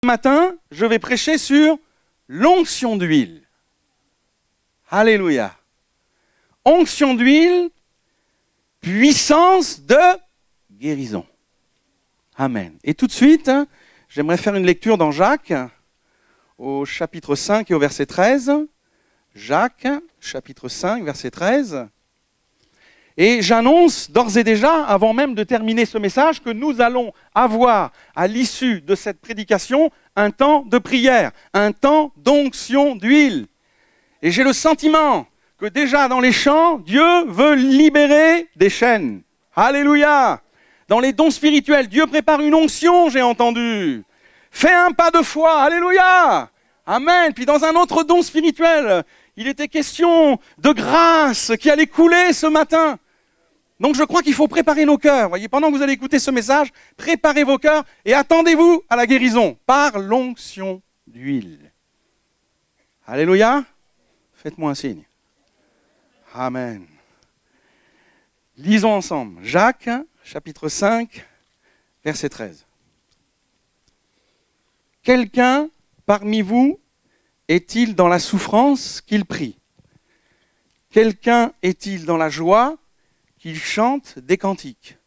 Ce matin, je vais prêcher sur l'onction d'huile. Alléluia. Onction d'huile, puissance de guérison. Amen. Et tout de suite, j'aimerais faire une lecture dans Jacques, au chapitre 5 et au verset 13. Jacques, chapitre 5, verset 13. Et j'annonce d'ores et déjà, avant même de terminer ce message, que nous allons avoir, à l'issue de cette prédication, un temps de prière, un temps d'onction d'huile. Et j'ai le sentiment que déjà dans les chants, Dieu veut libérer des chaînes. Alléluia! Dans les dons spirituels, Dieu prépare une onction, j'ai entendu. Fais un pas de foi, alléluia! Amen. Puis dans un autre don spirituel, il était question de grâce qui allait couler ce matin. Donc je crois qu'il faut préparer nos cœurs. Voyez, pendant que vous allez écouter ce message, préparez vos cœurs et attendez-vous à la guérison par l'onction d'huile. Alléluia. Faites-moi un signe. Amen. Lisons ensemble. Jacques, chapitre 5, verset 13. Quelqu'un parmi vous est-il dans la souffrance qu'il prie? Quelqu'un est-il dans la joie qu'il chante des cantiques?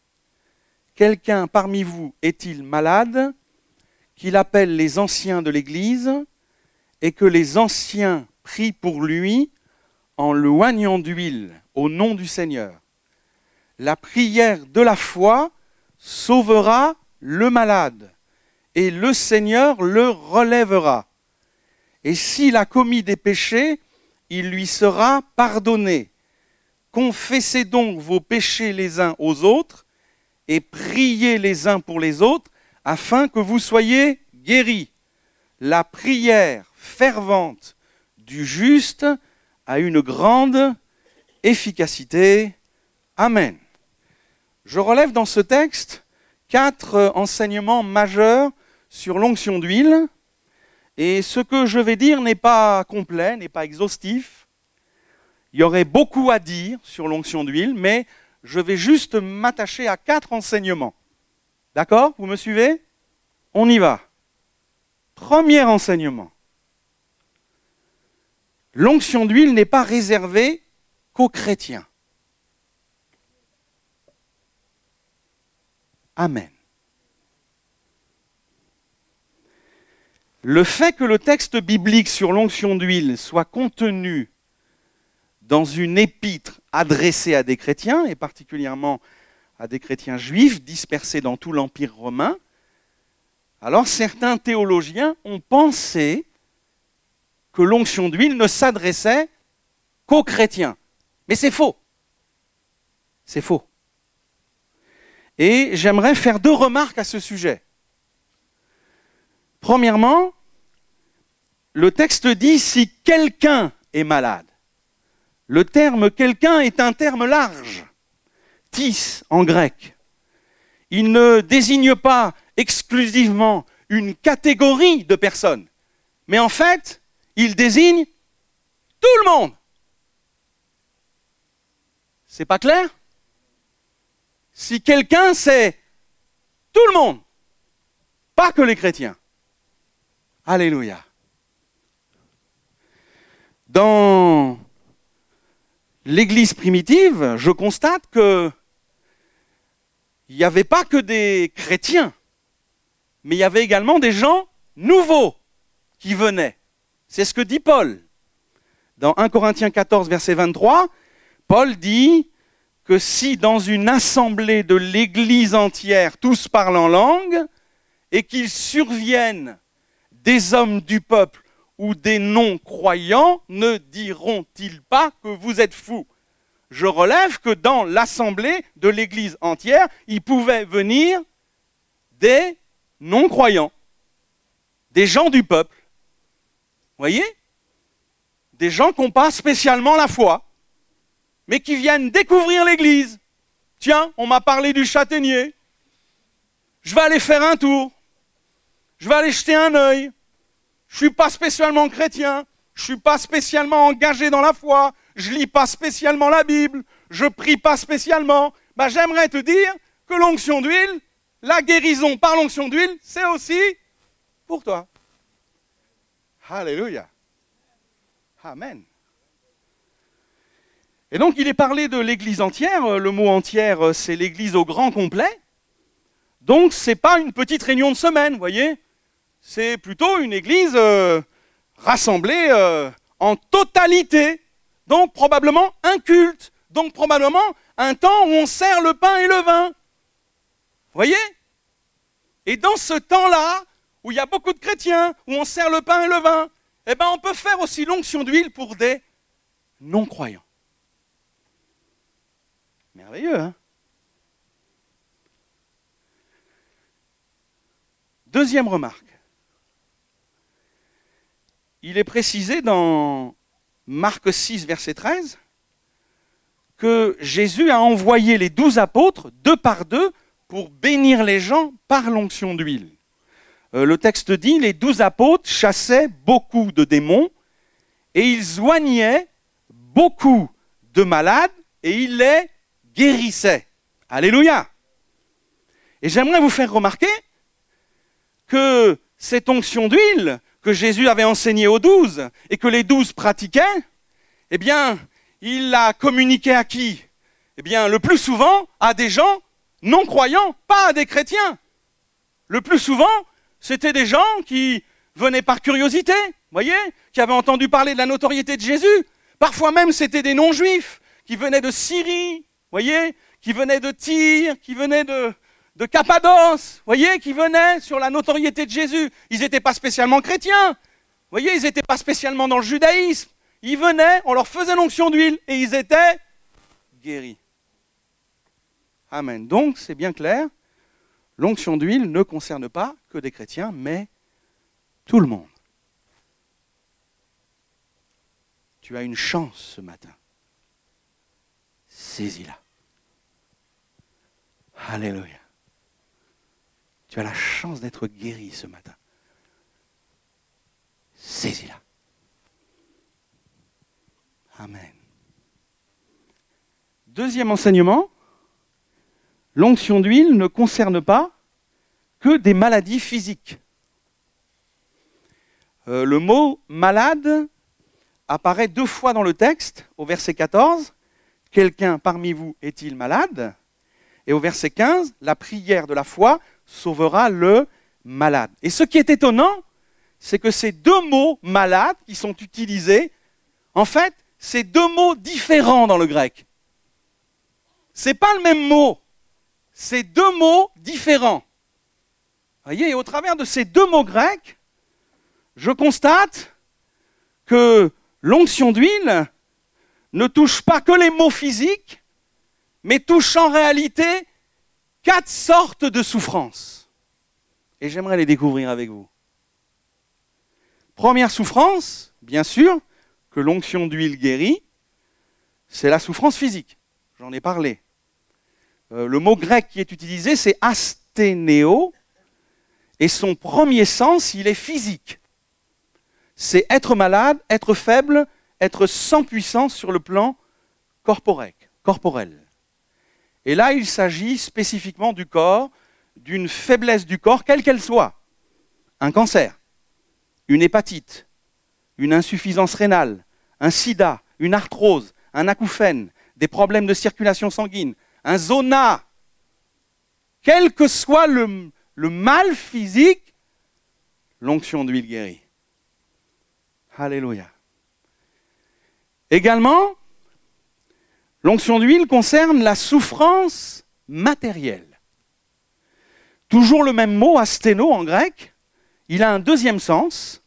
Quelqu'un parmi vous est-il malade, qu'il appelle les anciens de l'Église et que les anciens prient pour lui en l'oignant d'huile au nom du Seigneur? La prière de la foi sauvera le malade et le Seigneur le relèvera. Et s'il a commis des péchés, il lui sera pardonné. Confessez donc vos péchés les uns aux autres et priez les uns pour les autres afin que vous soyez guéris. La prière fervente du juste a une grande efficacité. Amen. Je relève dans ce texte 4 enseignements majeurs sur l'onction d'huile. Et ce que je vais dire n'est pas complet, n'est pas exhaustif. Il y aurait beaucoup à dire sur l'onction d'huile, mais je vais juste m'attacher à 4 enseignements. D'accord? Vous me suivez? On y va. Premier enseignement. L'onction d'huile n'est pas réservée qu'aux chrétiens. Amen. Le fait que le texte biblique sur l'onction d'huile soit contenu dans une épître adressée à des chrétiens, et particulièrement à des chrétiens juifs dispersés dans tout l'Empire romain, alors certains théologiens ont pensé que l'onction d'huile ne s'adressait qu'aux chrétiens. Mais c'est faux. C'est faux. Et j'aimerais faire 2 remarques à ce sujet. Premièrement, le texte dit « si quelqu'un est malade ». Le terme « quelqu'un » est un terme large, « tis » en grec. Il ne désigne pas exclusivement une catégorie de personnes, mais en fait, il désigne tout le monde. C'est pas clair? Si quelqu'un, c'est tout le monde, pas que les chrétiens. Alléluia. Dans l'Église primitive, je constate qu'il n'y avait pas que des chrétiens, mais il y avait également des gens nouveaux qui venaient. C'est ce que dit Paul. Dans 1 Corinthiens 14, verset 23, Paul dit que si dans une assemblée de l'Église entière, tous parlent en langue, et qu'ils surviennent des hommes du peuple ou des non-croyants, ne diront-ils pas que vous êtes fous? Je relève que dans l'assemblée de l'Église entière, il pouvait venir des non-croyants, des gens du peuple. Vous voyez? Des gens qui n'ont pas spécialement la foi, mais qui viennent découvrir l'Église. Tiens, on m'a parlé du châtaignier. Je vais aller faire un tour. Je vais aller jeter un œil. Je ne suis pas spécialement chrétien. Je ne suis pas spécialement engagé dans la foi. Je ne lis pas spécialement la Bible. Je ne prie pas spécialement. J'aimerais te dire que l'onction d'huile, la guérison par l'onction d'huile, c'est aussi pour toi. Alléluia. Amen. Et donc, il est parlé de l'Église entière. Le mot entière, c'est l'Église au grand complet. Donc, ce n'est pas une petite réunion de semaine, vous voyez. C'est plutôt une Église rassemblée en totalité. Donc, probablement un culte. Donc, probablement un temps où on sert le pain et le vin. Vous voyez? Et dans ce temps-là, où il y a beaucoup de chrétiens, où on sert le pain et le vin, eh bien, on peut faire aussi l'onction d'huile pour des non-croyants. Merveilleux, hein? Deuxième remarque. Il est précisé dans Marc 6, verset 13, que Jésus a envoyé les 12 apôtres, 2 par 2, pour bénir les gens par l'onction d'huile. Le texte dit, les 12 apôtres chassaient beaucoup de démons et ils soignaient beaucoup de malades et ils les guérissaient. Alléluia! Et j'aimerais vous faire remarquer que cette onction d'huile que Jésus avait enseignée aux 12 et que les 12 pratiquaient, eh bien, il l'a communiquée à qui? Eh bien, le plus souvent à des gens non-croyants, pas à des chrétiens. Le plus souvent, c'était des gens qui venaient par curiosité, voyez, qui avaient entendu parler de la notoriété de Jésus. Parfois même, c'était des non-juifs qui venaient de Syrie, voyez, qui venaient de Tyr, qui venaient de Cappadoce, voyez, qui venaient sur la notoriété de Jésus. Ils n'étaient pas spécialement chrétiens, voyez, ils n'étaient pas spécialement dans le judaïsme. Ils venaient, on leur faisait l'onction d'huile et ils étaient guéris. Amen. Donc, c'est bien clair. L'onction d'huile ne concerne pas que des chrétiens, mais tout le monde. Tu as une chance ce matin. Saisis-la. Alléluia. Tu as la chance d'être guéri ce matin. Saisis-la. Amen. Deuxième enseignement. L'onction d'huile ne concerne pas que des maladies physiques. Le mot « malade » apparaît 2 fois dans le texte, au verset 14, « Quelqu'un parmi vous est-il malade ?» Et au verset 15, « La prière de la foi sauvera le malade. » Et ce qui est étonnant, c'est que ces 2 mots « malade » qui sont utilisés, en fait, c'est 2 mots différents dans le grec. Ce n'est pas le même mot. C'est 2 mots différents. Voyez, et au travers de ces 2 mots grecs, je constate que l'onction d'huile ne touche pas que les maux physiques, mais touche en réalité 4 sortes de souffrances. Et j'aimerais les découvrir avec vous. Première souffrance, bien sûr, que l'onction d'huile guérit, c'est la souffrance physique. J'en ai parlé. Le mot grec qui est utilisé, c'est asthénéo, et son premier sens, il est physique. C'est être malade, être faible, être sans puissance sur le plan corporel. Et là, il s'agit spécifiquement du corps, d'une faiblesse du corps, quelle qu'elle soit. Un cancer, une hépatite, une insuffisance rénale, un sida, une arthrose, un acouphène, des problèmes de circulation sanguine, un zona, quel que soit le mal physique, l'onction d'huile guérit. Alléluia. Également, l'onction d'huile concerne la souffrance matérielle. Toujours le même mot, asthéno en grec, il a un deuxième sens,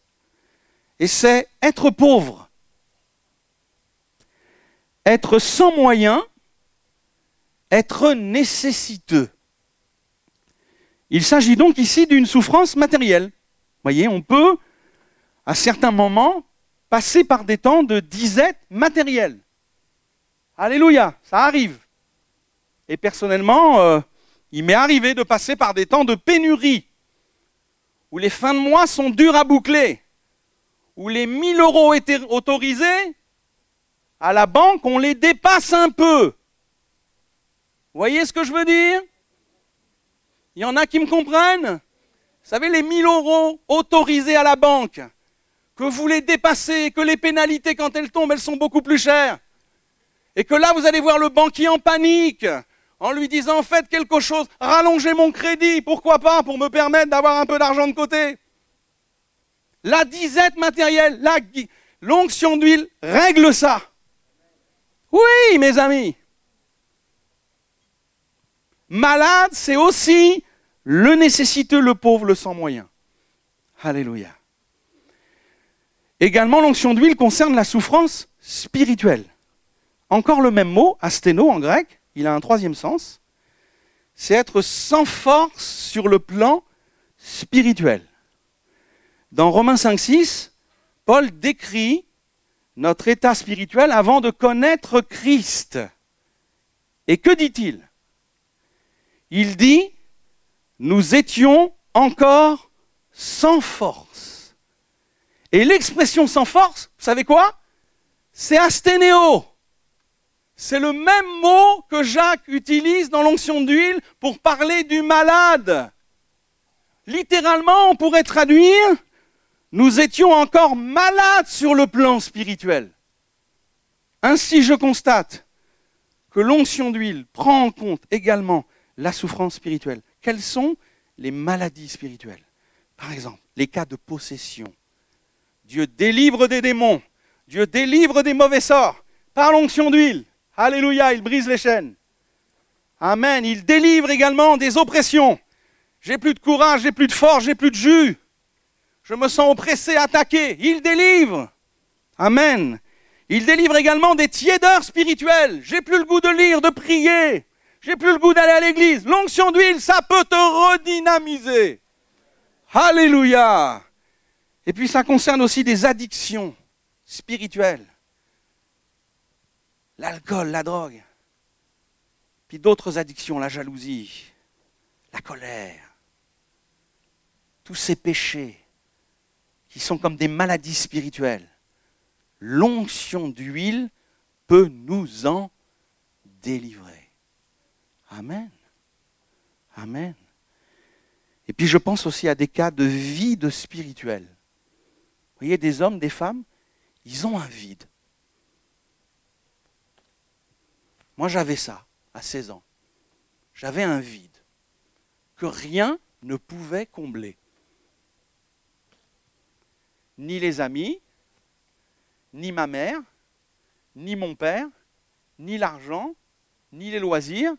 et c'est être pauvre, être sans moyens, être nécessiteux. Il s'agit donc ici d'une souffrance matérielle. Vous voyez, on peut, à certains moments, passer par des temps de disette matérielle. Alléluia, ça arrive. Et personnellement, il m'est arrivé de passer par des temps de pénurie, où les fins de mois sont dures à boucler, où les 1 000 € étaient autorisés, à la banque, on les dépasse un peu. Vous voyez ce que je veux dire? Il y en a qui me comprennent? Vous savez, les 1000 € autorisés à la banque, que vous les dépassez, que les pénalités, quand elles tombent, elles sont beaucoup plus chères. Et que là, vous allez voir le banquier en panique, en lui disant, faites quelque chose, rallongez mon crédit, pourquoi pas, pour me permettre d'avoir un peu d'argent de côté. La disette matérielle, l'onction d'huile règle ça. Oui, mes amis. Malade, c'est aussi le nécessiteux, le pauvre, le sans moyens. Alléluia. Également, l'onction d'huile concerne la souffrance spirituelle. Encore le même mot, asténo en grec, il a un troisième sens. C'est être sans force sur le plan spirituel. Dans Romains 5,6, Paul décrit notre état spirituel avant de connaître Christ. Et que dit-il? Il dit, nous étions encore sans force. Et l'expression sans force, vous savez quoi? C'est asténéo. C'est le même mot que Jacques utilise dans l'onction d'huile pour parler du malade. Littéralement, on pourrait traduire, nous étions encore malades sur le plan spirituel. Ainsi, je constate que l'onction d'huile prend en compte également la souffrance spirituelle. Quelles sont les maladies spirituelles? Par exemple, les cas de possession. Dieu délivre des démons. Dieu délivre des mauvais sorts par l'onction d'huile. Alléluia, il brise les chaînes. Amen, il délivre également des oppressions. J'ai plus de courage, j'ai plus de force, j'ai plus de jus. Je me sens oppressé, attaqué. Il délivre. Amen. Il délivre également des tiédeurs spirituelles. J'ai plus le goût de lire, de prier. J'ai plus le goût d'aller à l'église. L'onction d'huile, ça peut te redynamiser. Alléluia. Et puis ça concerne aussi des addictions spirituelles. L'alcool, la drogue. Puis d'autres addictions, la jalousie, la colère. Tous ces péchés qui sont comme des maladies spirituelles. L'onction d'huile peut nous en délivrer. Amen. Amen. Et puis je pense aussi à des cas de vide spirituel. Vous voyez, des hommes, des femmes, ils ont un vide. Moi j'avais ça, à 16 ans. J'avais un vide que rien ne pouvait combler. Ni les amis, ni ma mère, ni mon père, ni l'argent, ni les loisirs,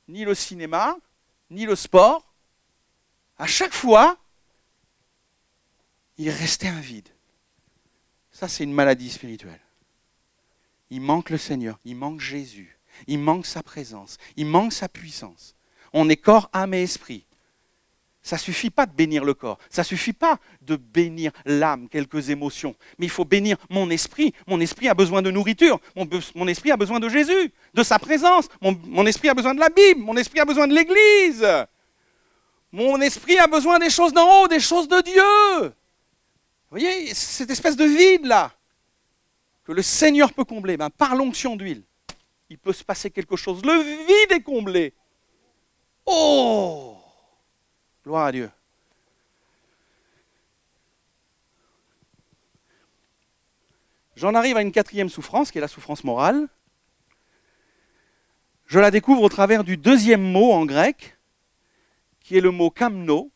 ni le cinéma, ni le sport. À chaque fois, il restait un vide. Ça, c'est une maladie spirituelle. Il manque le Seigneur, il manque Jésus, il manque sa présence, il manque sa puissance. On est corps, âme et esprit. Ça ne suffit pas de bénir le corps, ça ne suffit pas de bénir l'âme, quelques émotions, mais il faut bénir mon esprit. Mon esprit a besoin de nourriture, mon esprit a besoin de Jésus, de sa présence, mon esprit a besoin de la Bible, mon esprit a besoin de l'Église, mon esprit a besoin des choses d'en haut, des choses de Dieu. Vous voyez, cette espèce de vide-là, que le Seigneur peut combler, par l'onction d'huile, il peut se passer quelque chose. Le vide est comblé. Oh! Gloire à Dieu. J'en arrive à une quatrième souffrance, qui est la souffrance morale. Je la découvre au travers du deuxième mot en grec, qui est le mot kamno.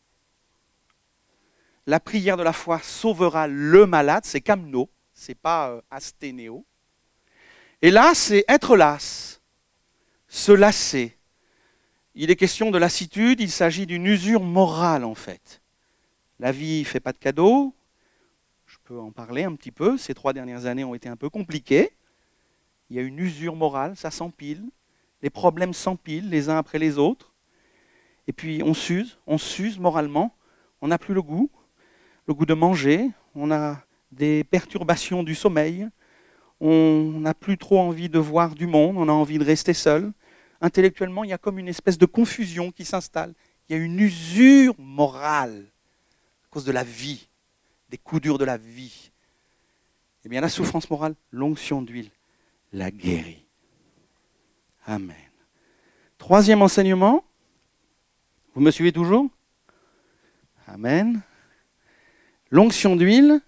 La prière de la foi sauvera le malade, c'est kamno, c'est pas asténéo. Et là, c'est être las, se lasser. Il est question de lassitude, il s'agit d'une usure morale en fait. La vie ne fait pas de cadeaux, je peux en parler un petit peu, ces 3 dernières années ont été un peu compliquées. Il y a une usure morale, ça s'empile, les problèmes s'empilent les uns après les autres. Et puis on s'use moralement, on n'a plus le goût de manger, on a des perturbations du sommeil, on n'a plus trop envie de voir du monde, on a envie de rester seul. Intellectuellement, il y a comme une espèce de confusion qui s'installe. Il y a une usure morale à cause de la vie, des coups durs de la vie. Eh bien, la souffrance morale, l'onction d'huile, la guérit. Amen. Troisième enseignement. Vous me suivez toujours? Amen. L'onction d'huile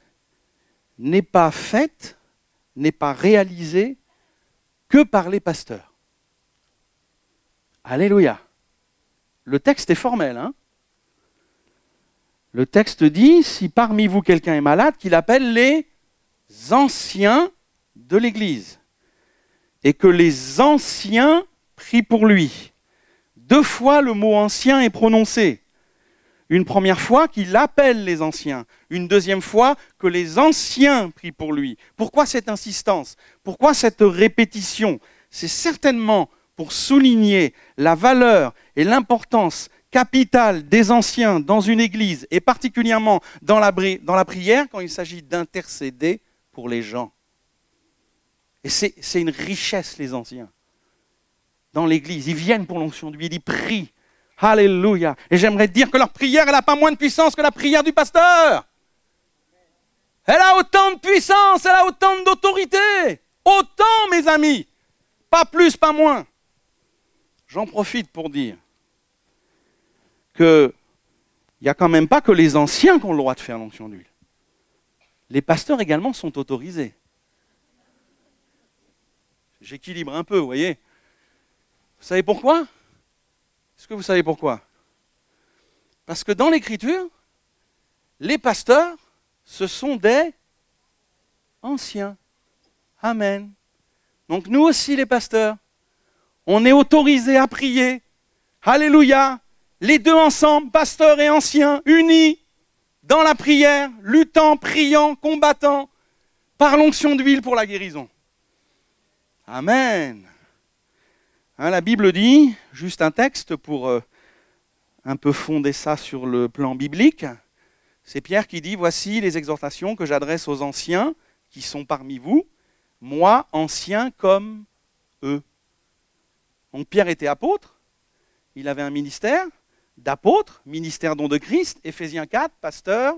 n'est pas faite, n'est pas réalisée que par les pasteurs. Alléluia. Le texte est formel, hein? Le texte dit, si parmi vous quelqu'un est malade, qu'il appelle les anciens de l'Église. Et que les anciens prient pour lui. 2 fois le mot ancien est prononcé. Une première fois qu'il appelle les anciens. Une deuxième fois que les anciens prient pour lui. Pourquoi cette insistance? Pourquoi cette répétition? C'est certainement pour souligner la valeur et l'importance capitale des anciens dans une église, et particulièrement dans la prière, quand il s'agit d'intercéder pour les gens. Et c'est une richesse, les anciens. Dans l'église, ils viennent pour l'onction d'huile, ils prient. Alléluia. Et j'aimerais dire que leur prière, elle n'a pas moins de puissance que la prière du pasteur. Elle a autant de puissance, elle a autant d'autorité. Autant, mes amis. Pas plus, pas moins. J'en profite pour dire qu'il n'y a quand même pas que les anciens qui ont le droit de faire l'onction d'huile. Les pasteurs également sont autorisés. J'équilibre un peu, vous voyez. Vous savez pourquoi? Est-ce que vous savez pourquoi? Parce que dans l'Écriture, les pasteurs, ce sont des anciens. Amen. Donc nous aussi, les pasteurs, on est autorisés à prier. Alléluia. Les deux ensemble, pasteurs et anciens, unis dans la prière, luttant, priant, combattant, par l'onction d'huile pour la guérison. Amen. Hein, la Bible dit, juste un texte pour un peu fonder ça sur le plan biblique, c'est Pierre qui dit, voici les exhortations que j'adresse aux anciens qui sont parmi vous, moi, ancien comme eux. Donc Pierre était apôtre, il avait un ministère d'apôtre, ministère don de Christ, Éphésiens 4, pasteur,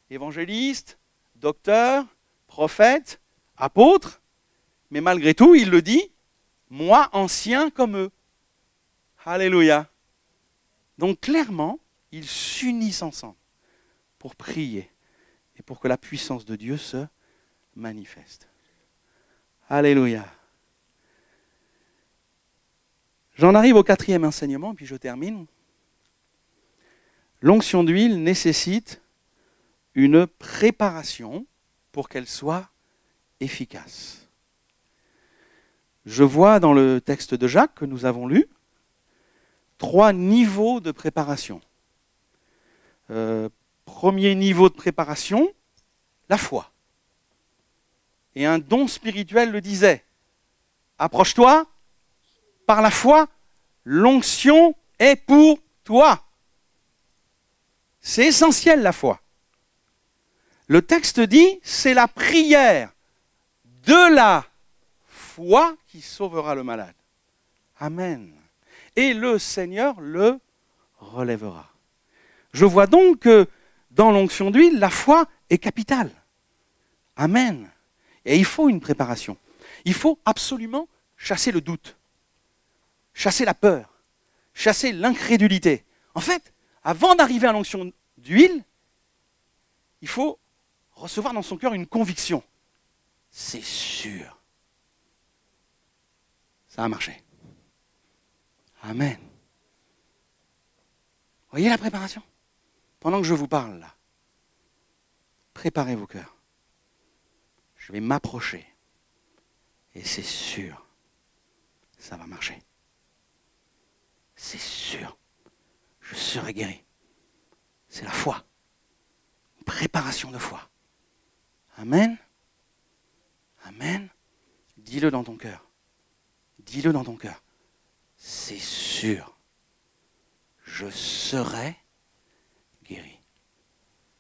évangéliste, docteur, prophète, apôtre, mais malgré tout, il le dit, moi, ancien comme eux. Alléluia. Donc clairement, ils s'unissent ensemble pour prier et pour que la puissance de Dieu se manifeste. Alléluia. J'en arrive au 4e enseignement, puis je termine. L'onction d'huile nécessite une préparation pour qu'elle soit efficace. Je vois dans le texte de Jacques que nous avons lu 3 niveaux de préparation. Premier niveau de préparation, la foi. Et un don spirituel le disait, approche-toi, par la foi, l'onction est pour toi. C'est essentiel la foi. Le texte dit, c'est la prière de la foi qui sauvera le malade. Amen. Et le Seigneur le relèvera. Je vois donc que dans l'onction d'huile, la foi est capitale. Amen. Et il faut une préparation. Il faut absolument chasser le doute, chasser la peur, chasser l'incrédulité. En fait, avant d'arriver à l'onction d'huile, il faut recevoir dans son cœur une conviction. C'est sûr. Ça a marché. Amen. Voyez la préparation? Pendant que je vous parle là, préparez vos cœurs. Je vais m'approcher. Et c'est sûr, ça va marcher. C'est sûr, je serai guéri. C'est la foi. Une préparation de foi. Amen. Amen. Dis-le dans ton cœur. Dis-le dans ton cœur. C'est sûr, je serai guéri.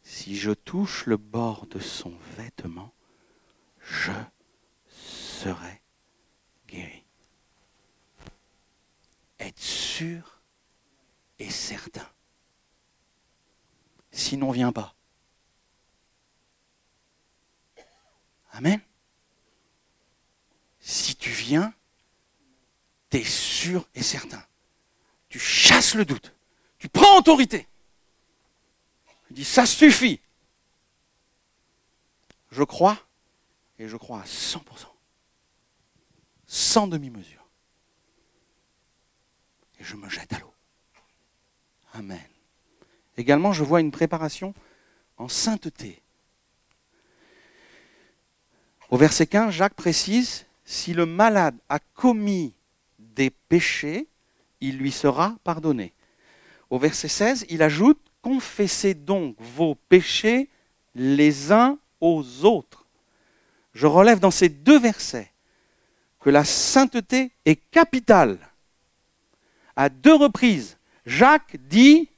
Si je touche le bord de son vêtement, je serai guéri. Être sûr et certain. Sinon, viens pas. Amen. Si tu viens, tu es sûr et certain. Tu chasses le doute. Tu prends autorité. Il dit, ça suffit. Je crois, et je crois à 100%. Sans demi-mesure. Et je me jette à l'eau. Amen. Également, je vois une préparation en sainteté. Au verset 15, Jacques précise, si le malade a commis des péchés, il lui sera pardonné. Au verset 16, il ajoute, confessez donc vos péchés les uns aux autres. Je relève dans ces deux versets que la sainteté est capitale. À deux reprises, Jacques dit,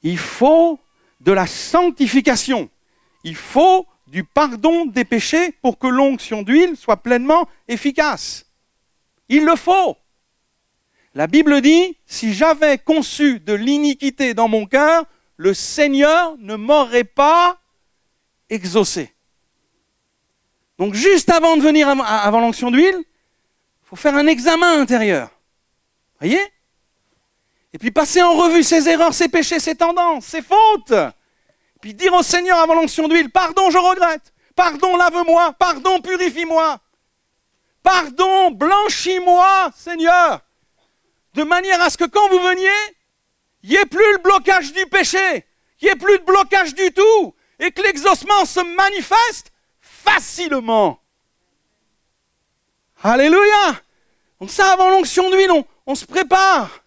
il faut de la sanctification. Il faut du pardon des péchés pour que l'onction d'huile soit pleinement efficace. Il le faut. La Bible dit, si j'avais conçu de l'iniquité dans mon cœur, le Seigneur ne m'aurait pas exaucé. Donc juste avant de venir avant l'onction d'huile, il faut faire un examen intérieur. Voyez ? Et puis passer en revue ses erreurs, ses péchés, ses tendances, ses fautes. Puis dire au Seigneur avant l'onction d'huile, pardon, je regrette. Pardon, lave-moi. Pardon, purifie-moi. Pardon, blanchis-moi, Seigneur. De manière à ce que quand vous veniez, il n'y ait plus le blocage du péché, qu'il n'y ait plus de blocage du tout, et que l'exaucement se manifeste facilement. Alléluia. Donc ça, avant l'onction d'huile, on se prépare.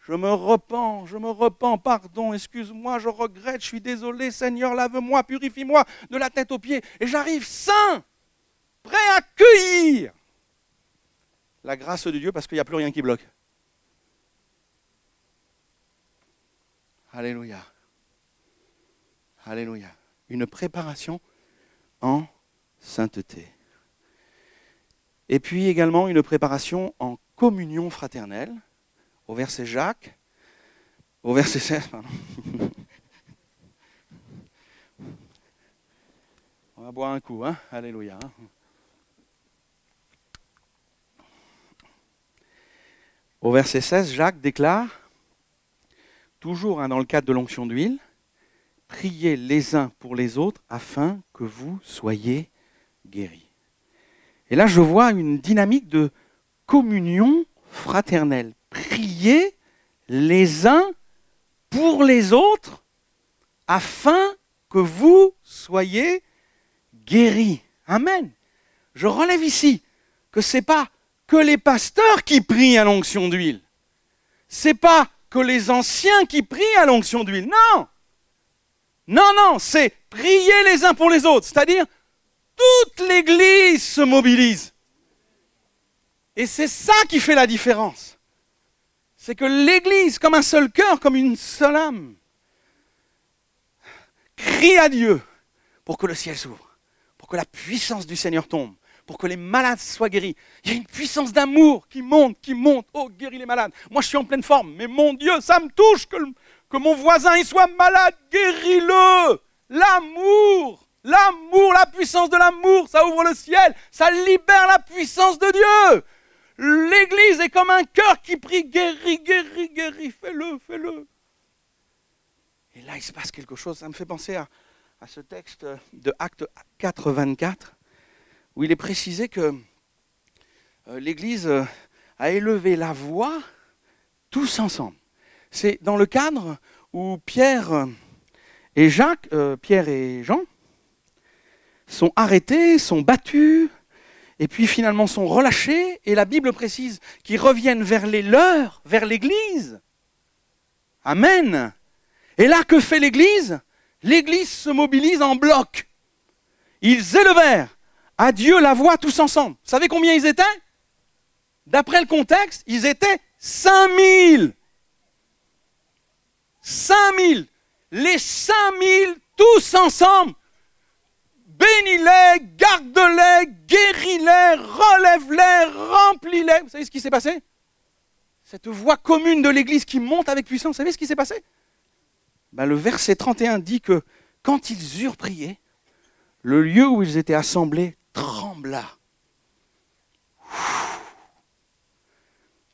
Je me repens, pardon, excuse-moi, je regrette, je suis désolé, Seigneur, lave-moi, purifie-moi de la tête aux pieds. Et j'arrive saint, prêt à accueillir la grâce de Dieu parce qu'il n'y a plus rien qui bloque. Alléluia. Alléluia. Une préparation en sainteté. Et puis également une préparation en communion fraternelle. Au verset 16, pardon. On va boire un coup, hein? Alléluia. Au verset 16, Jacques déclare, toujours dans le cadre de l'onction d'huile, priez les uns pour les autres afin que vous soyez guéris. Et là, je vois une dynamique de communion fraternelle. Priez les uns pour les autres afin que vous soyez guéris. Amen. Je relève ici que ce n'est pas que les pasteurs qui prient à l'onction d'huile. Ce n'est pas que les anciens qui prient à l'onction d'huile. Non. Non, c'est prier les uns pour les autres. C'est-à-dire, toute l'Église se mobilise. Et c'est ça qui fait la différence. C'est que l'Église, comme un seul cœur, comme une seule âme, crie à Dieu pour que le ciel s'ouvre, pour que la puissance du Seigneur tombe, pour que les malades soient guéris. Il y a une puissance d'amour qui monte. Oh, guéris les malades. Moi, je suis en pleine forme, mais mon Dieu, ça me touche que mon voisin il soit malade. Guéris-le. L'amour, la puissance de l'amour, ça ouvre le ciel, ça libère la puissance de Dieu. L'Église est comme un cœur qui prie, guéris, guéris, guéris, fais-le. Et là, il se passe quelque chose. Ça me fait penser à ce texte de Actes 4, 24, où il est précisé que l'Église a élevé la voix tous ensemble. C'est dans le cadre où Pierre et Jean sont arrêtés, sont battus, et puis finalement sont relâchés, et la Bible précise qu'ils reviennent vers les leurs, vers l'Église. Amen. Et là, que fait l'Église ? L'Église se mobilise en bloc. Ils élevèrent à Dieu la voix tous ensemble. Vous savez combien ils étaient ? D'après le contexte, ils étaient 5000. 5000. Les 5000 tous ensemble. Bénis-les, garde-les, guéris-les, relève-les, remplis-les. Vous savez ce qui s'est passé ? Cette voix commune de l'Église qui monte avec puissance. Vous savez ce qui s'est passé ? Le verset 31 dit que quand ils eurent prié, le lieu où ils étaient assemblés trembla.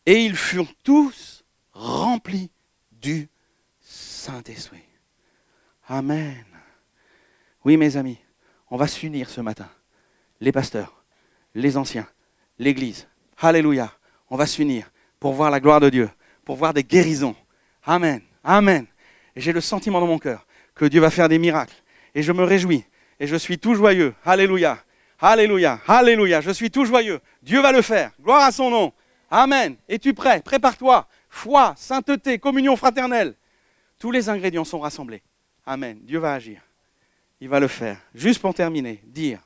Et ils furent tous remplis du Saint-Esprit. Amen. Oui, mes amis, on va s'unir ce matin. Les pasteurs, les anciens, l'Église. Alléluia. On va s'unir pour voir la gloire de Dieu, pour voir des guérisons. Amen. Amen. Et j'ai le sentiment dans mon cœur que Dieu va faire des miracles. Et je me réjouis. Et je suis tout joyeux. Alléluia. Alléluia. Alléluia. Je suis tout joyeux. Dieu va le faire. Gloire à son nom. Amen. Es-tu prêt? Prépare-toi. Foi, sainteté, communion fraternelle. Tous les ingrédients sont rassemblés. Amen. Dieu va agir. Il va le faire. Juste pour terminer, dire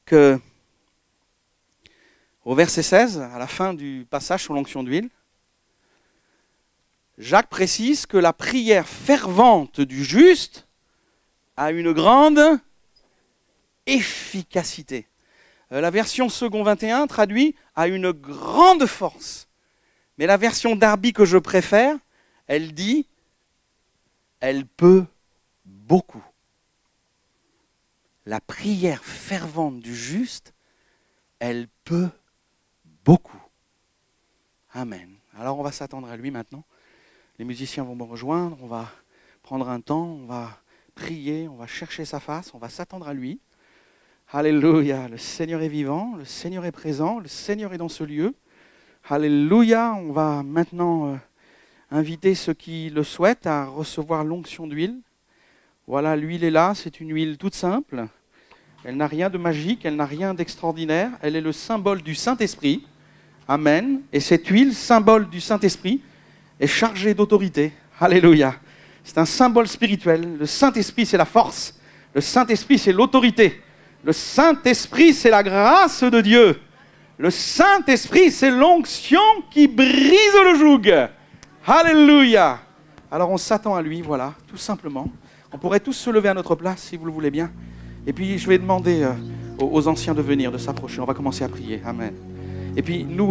que au verset 16, à la fin du passage sur l'onction d'huile, Jacques précise que la prière fervente du juste a une grande efficacité. La version second 21 traduit « a une grande force ». Mais la version Darby que je préfère, elle dit « elle peut beaucoup ». La prière fervente du juste, elle peut beaucoup. Amen. Alors on va s'attendre à lui maintenant. Les musiciens vont me rejoindre, on va prendre un temps, on va prier, on va chercher sa face, on va s'attendre à lui. Alléluia, le Seigneur est vivant, le Seigneur est présent, le Seigneur est dans ce lieu. Alléluia, on va maintenant inviter ceux qui le souhaitent à recevoir l'onction d'huile. Voilà, l'huile est là, c'est une huile toute simple. Elle n'a rien de magique, elle n'a rien d'extraordinaire. Elle est le symbole du Saint-Esprit. Amen. Et cette huile, symbole du Saint-Esprit, est chargée d'autorité. Alléluia. C'est un symbole spirituel. Le Saint-Esprit, c'est la force. Le Saint-Esprit, c'est l'autorité. Le Saint-Esprit, c'est la grâce de Dieu. Le Saint-Esprit, c'est l'onction qui brise le joug. Alléluia. Alors on s'attend à lui, voilà, tout simplement. On pourrait tous se lever à notre place, si vous le voulez bien. Et puis je vais demander aux anciens de venir, de s'approcher. On va commencer à prier. Amen. Et puis nous